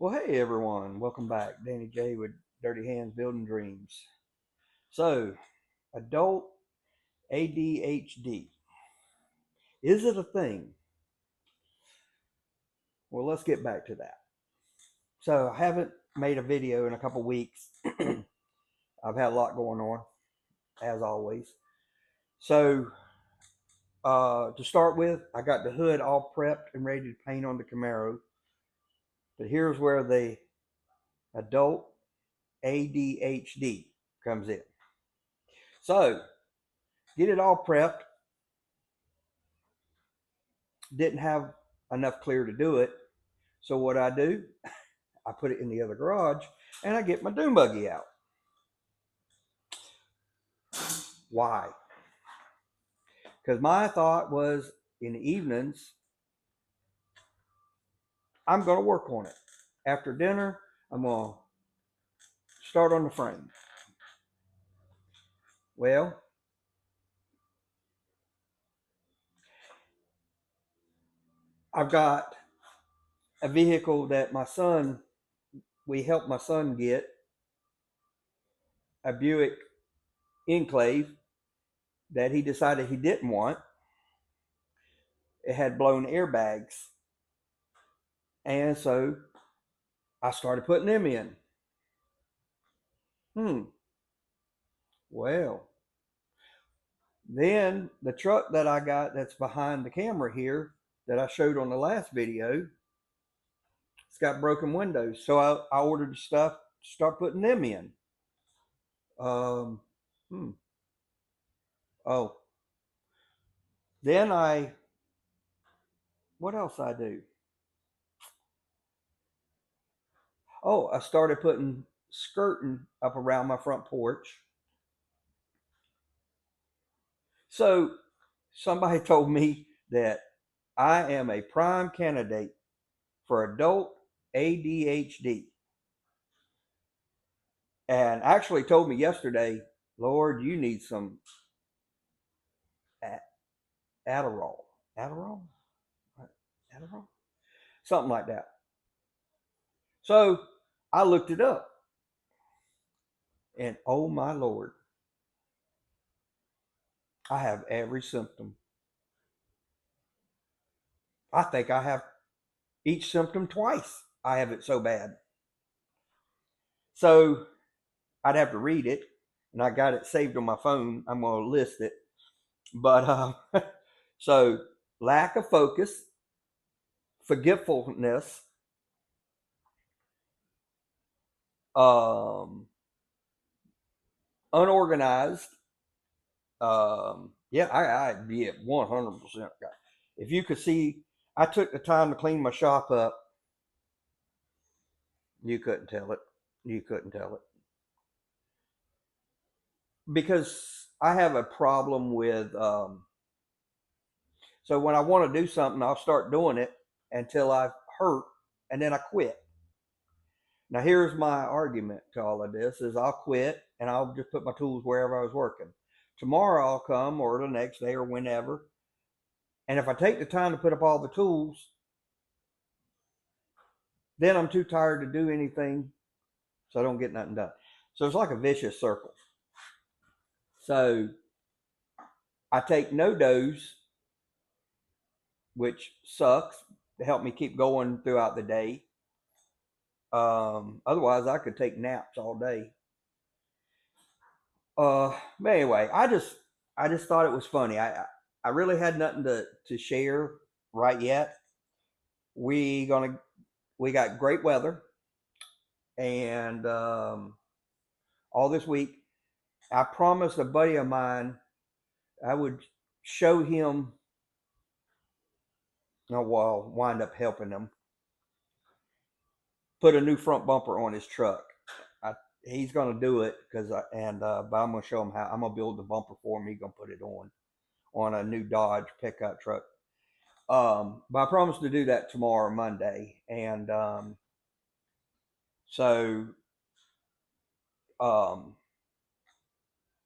Well, hey everyone, welcome back. Danny J with Dirty Hands Building Dreams. So, adult ADHD. Is it a thing? Well, let's get back to that. So, I haven't made a video in a couple weeks. I've had a lot going on, as always. So, to start with, I got the hood all prepped and ready to paint on the Camaro. But here's where the adult ADHD comes in. So, get it all prepped. Didn't have enough clear to do it. So what I do, I put it in the other garage and I get my dune buggy out. Why? Because my thought was in the evenings, I'm going to work on it. After dinner, I'm going to start on the frame. Well, I've got a vehicle that we helped my son get, a Buick Enclave that he decided he didn't want. It had blown airbags. And so I started putting them in. Hmm. Well, then the truck that I got that's behind the camera here that I showed on the last video, it's got broken windows. So I ordered stuff to start putting them in. Um, hmm. Oh, then what else I do? Oh, I started putting skirting up around my front porch. So somebody told me that I am a prime candidate for adult ADHD. And actually told me yesterday, Lord, you need some Adderall. Adderall? Adderall? Something like that. So I looked it up. And oh my Lord, I have every symptom. I think I have each symptom twice. I have it so bad. So I'd have to read it. And I got it saved on my phone. I'm going to list it. But so lack of focus, forgetfulness, um, unorganized. Yeah, I'd be at 100%. If you could see, I took the time to clean my shop up. You couldn't tell it. You couldn't tell it because I have a problem with. So when I want to do something, I'll start doing it until I hurt, and then I quit. Now here's my argument to all of this: is I'll quit and I'll just put my tools wherever I was working. Tomorrow I'll come, or the next day, or whenever. And if I take the time to put up all the tools, then I'm too tired to do anything, so I don't get nothing done. So it's like a vicious circle. So I take no dose, which sucks, to help me keep going throughout the day. Otherwise, I could take naps all day. But anyway, I just thought it was funny. I really had nothing to share right yet. We gonna we got great weather, and all this week. I promised a buddy of mine I would show him. No, well, I'll wind up helping him put a new front bumper on his truck. I, he's gonna do it but I'm gonna show him how. I'm gonna build the bumper for him. He's gonna put it on a new Dodge pickup truck. But I promised to do that tomorrow, Monday, and so um,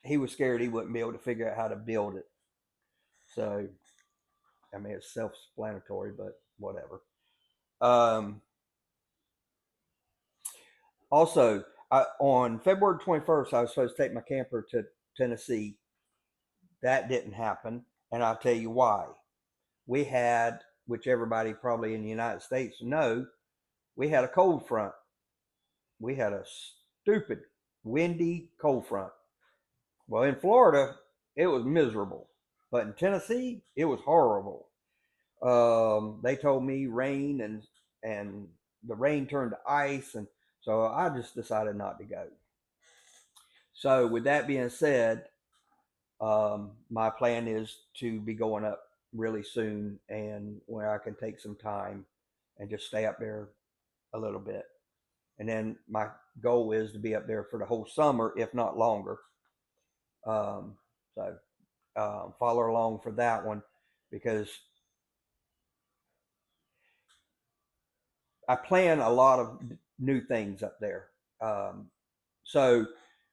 he was scared he wouldn't be able to figure out how to build it. So I mean, it's self-explanatory, but whatever. Um, Also, on February 21st, I was supposed to take my camper to Tennessee. That didn't happen, and I'll tell you why. We had, which everybody probably in the United States know, we had a cold front. We had a stupid, windy cold front. Well, in Florida, it was miserable, but in Tennessee, it was horrible. They told me rain, and the rain turned to ice, and so I just decided not to go. So, with that being said, my plan is to be going up really soon, and where I can take some time and just stay up there a little bit. And then my goal is to be up there for the whole summer, if not longer. Um, so follow along for that one, because I plan a lot of new things up there. Um, so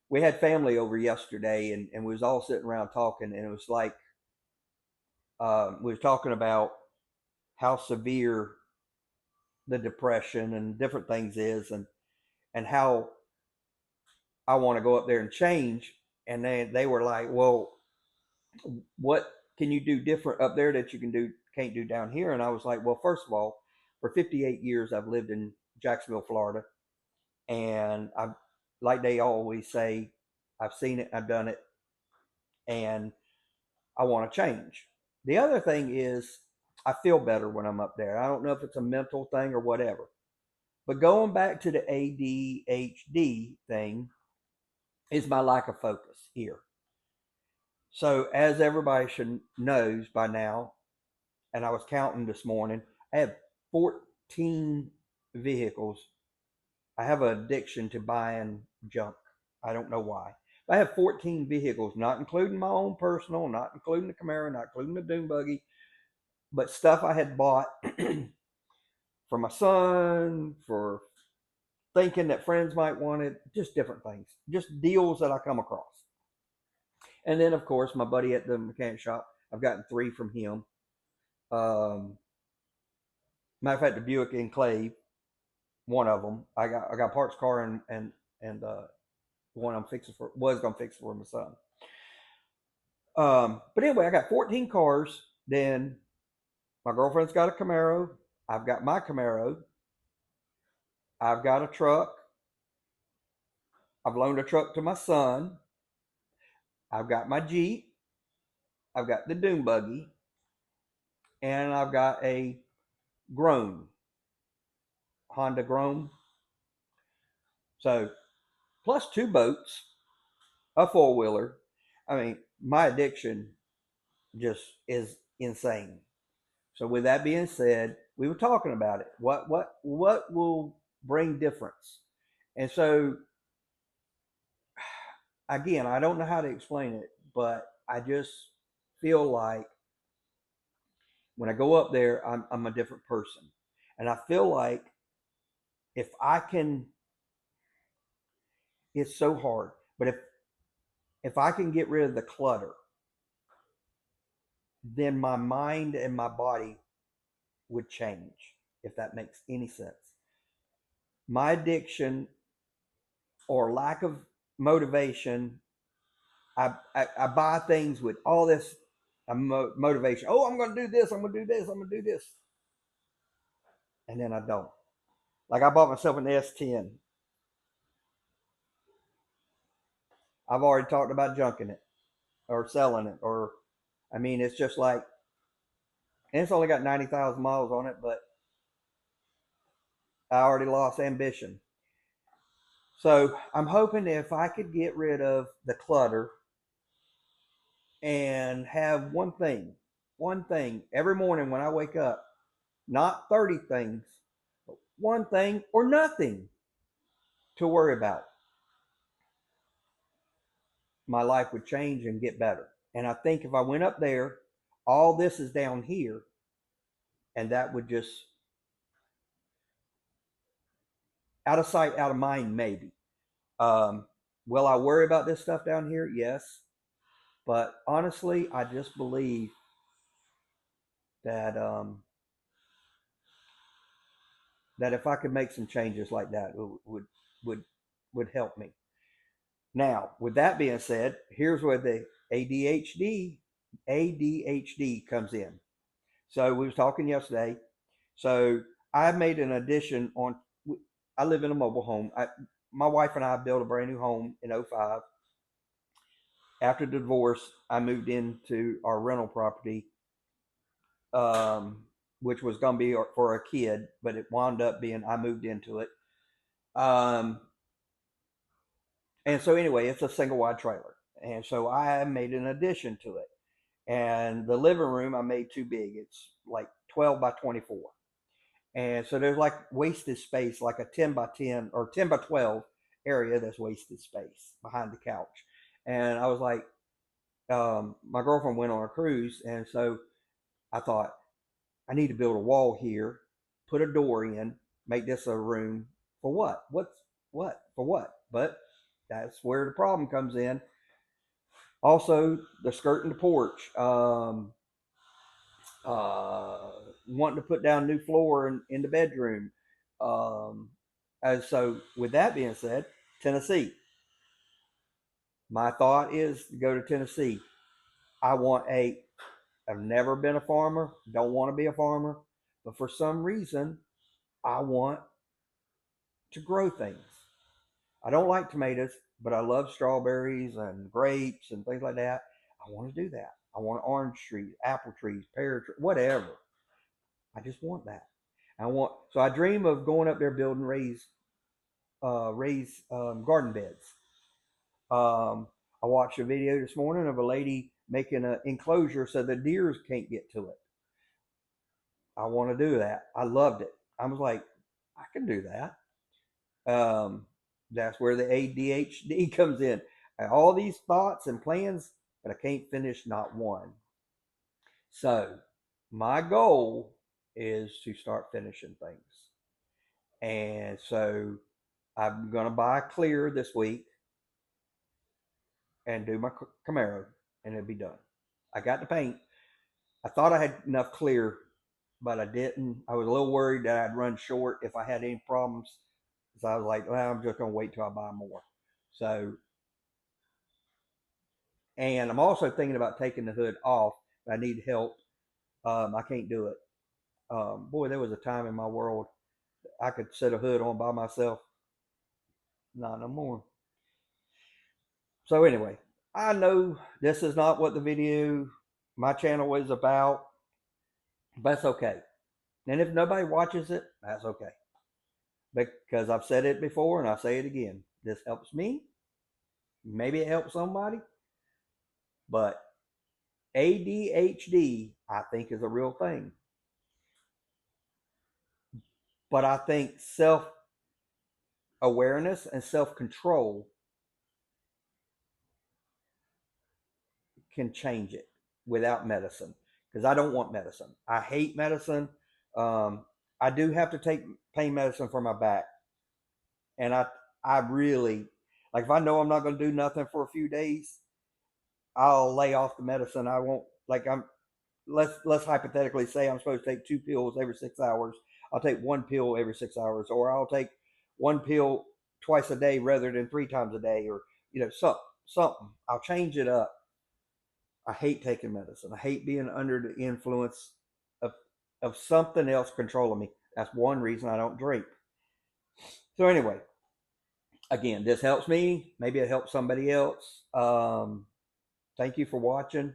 we had family over yesterday, and we was all sitting around talking, and it was like we was talking about how severe the depression and different things is, and how I want to go up there and change. And they were like, well, what can you do different up there that you can't do down here? And I was like, well, first of all, for 58 years I've lived in Jacksonville, Florida, and I've, like they always say, I've seen it, I've done it, and I want to change. The other thing is I feel better when I'm up there. I don't know if it's a mental thing or whatever. But going back to the ADHD thing, is my lack of focus here. So as everybody should knows by now, and I was counting this morning, I have 14 vehicles. I have an addiction to buying junk. I don't know why. I have 14 vehicles, not including my own personal, not including the Camaro, not including the Dune buggy, but stuff I had bought for my son, for thinking that friends might want it, just different things, just deals that I come across. And then, of course, my buddy at the mechanic shop, I've gotten three from him. Um, Matter of fact, the Buick Enclave, one of them, I got parts car, and one I'm fixing for was gonna fix for my son. But anyway, I got 14 cars. Then my girlfriend's got a Camaro. I've got my Camaro. I've got a truck. I've loaned a truck to my son. I've got my Jeep. I've got the Dune buggy, and I've got a Grown Honda Grown. So plus two boats, a four wheeler. I mean, my addiction just is insane. So with that being said, we were talking about it. What will bring difference? And so again, I don't know how to explain it, but I just feel like when I go up there, I'm a different person. And I feel like if I can, it's so hard, but if I can get rid of the clutter, then my mind and my body would change, if that makes any sense. My addiction or lack of motivation, I buy things with all this motivation. Oh, I'm going to do this. I'm going to do this. I'm going to do this. And then I don't. Like I bought myself an S10. I've already talked about junking it or selling it. Or, I mean, it's just like, and it's only got 90,000 miles on it, but I already lost ambition. So I'm hoping if I could get rid of the clutter and have one thing every morning when I wake up, not 30 things, but one thing or nothing to worry about, my life would change and get better. And I think if I went up there, all this is down here, and that would just out of sight, out of mind, maybe. Um, will I worry about this stuff down here? Yes. But honestly, I just believe that that if I could make some changes like that, it would would help me. Now, with that being said, here's where the ADHD comes in. So we was talking yesterday. So I made an addition on. I live in a mobile home. My wife and I built a brand new home in '05. After the divorce, I moved into our rental property, which was going to be for a kid, but it wound up being I moved into it. Um, and so anyway, it's a single wide trailer, and so I made an addition to it. And the living room I made too big. It's like 12 by 24. And so there's like wasted space, like a 10 by 10 or 10 by 12 area that's wasted space behind the couch. And I was like, my girlfriend went on a cruise. And so I thought, I need to build a wall here, put a door in, make this a room for what? For what? But that's where the problem comes in. Also, the skirt and the porch. Uh, Wanting to put down new floor in the bedroom. And so, with that being said, Tennessee. My thought is to go to Tennessee. I want a. I've never been a farmer. Don't want to be a farmer, but for some reason, I want to grow things. I don't like tomatoes, but I love strawberries and grapes and things like that. I want to do that. I want orange trees, apple trees, pear trees, whatever. I just want that. So I dream of going up there building raised garden beds. I watched a video this morning of a lady making an enclosure so the deers can't get to it. I want to do that. I loved it. I was like, I can do that. That's where the ADHD comes in. All these thoughts and plans, but I can't finish not one. So my goal is to start finishing things. And so I'm going to buy a clear this week and do my Camaro, and it'll be done. I got the paint. I thought I had enough clear, but I didn't. I was a little worried that I'd run short if I had any problems. So I was like, well, I'm just going to wait till I buy more. So, and I'm also thinking about taking the hood off, but I need help. I can't do it. Boy, there was a time in my world I could set a hood on by myself. Not no more. So anyway, I know this is not what the video, my channel is about, but that's okay. And if nobody watches it, that's okay. Because I've said it before and I say it again. This helps me. Maybe it helps somebody. But ADHD, I think, is a real thing. But I think self awareness and self control can change it without medicine. Because I don't want medicine. I hate medicine. I do have to take pain medicine for my back. And I really, like, if I know I'm not going to do nothing for a few days, I'll lay off the medicine. I won't, like, let's hypothetically say I'm supposed to take 2 pills every 6 hours. I'll take 1 pill every 6 hours, or I'll take 1 pill twice a day rather than 3 times a day, or something. I'll change it up. I hate taking medicine. I hate being under the influence of of something else controlling me. That's one reason I don't drink. So anyway, again, this helps me. Maybe it helps somebody else. Thank you for watching.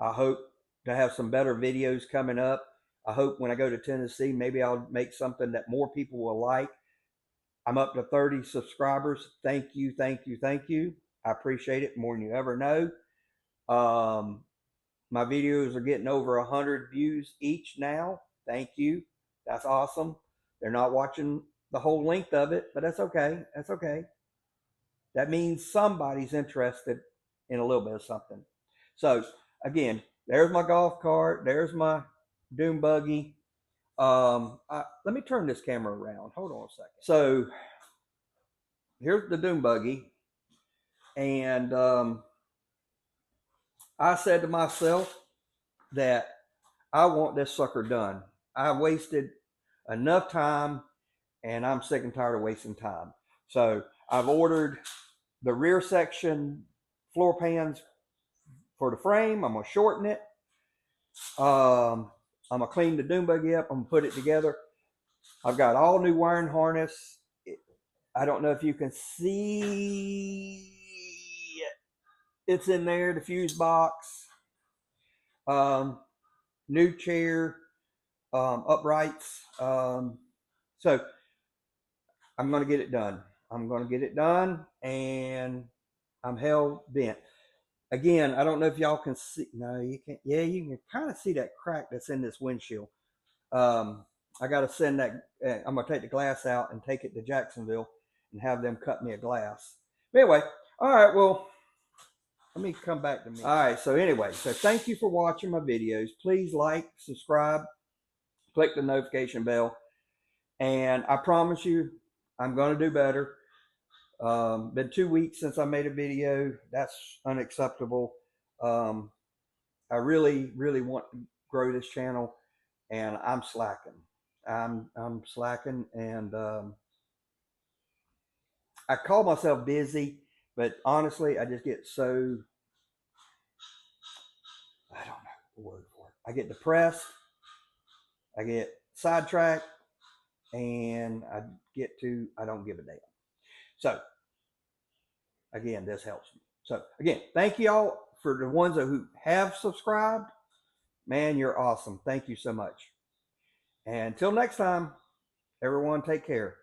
I hope to have some better videos coming up. I hope when I go to Tennessee, maybe I'll make something that more people will like. I'm up to 30 subscribers. Thank you, thank you, thank you. I appreciate it more than you ever know. My videos are getting over 100 views each now. Thank you. That's awesome. They're not watching the whole length of it, but that's okay. That's okay. That means somebody's interested in a little bit of something. So again, there's my golf cart. There's my dune buggy. Let me turn this camera around. Hold on a second. So here's the dune buggy, and I said to myself that I want this sucker done. I wasted enough time, and I'm sick and tired of wasting time. So I've ordered the rear section floor pans for the frame. I'm gonna shorten it. I'm gonna clean the dune buggy up. I'm gonna put it together. I've got all new wiring harness. I don't know if you can see it's in there, the fuse box. New chair, uprights. So I'm going to get it done. I'm going to get it done, and I'm hell bent. Again, I don't know if y'all can see. No, you can't. Yeah, you can kind of see that crack that's in this windshield. I got to send that. I'm going to take the glass out and take it to Jacksonville and have them cut me a glass. But anyway, all right. Well, let me come back to me. All right. So anyway, so thank you for watching my videos. Please like, subscribe, click the notification bell, and I promise you, I'm going to do better. Been 2 weeks since I made a video. That's unacceptable. I really, really want to grow this channel, and I'm slacking. I'm slacking, and I call myself busy, but honestly, I just get so, I don't know the word for it. I get depressed, I get sidetracked, and I don't give a damn. So again, this helps me. So again, thank you all for the ones who have subscribed. Man, you're awesome. Thank you so much. And until next time, everyone, take care.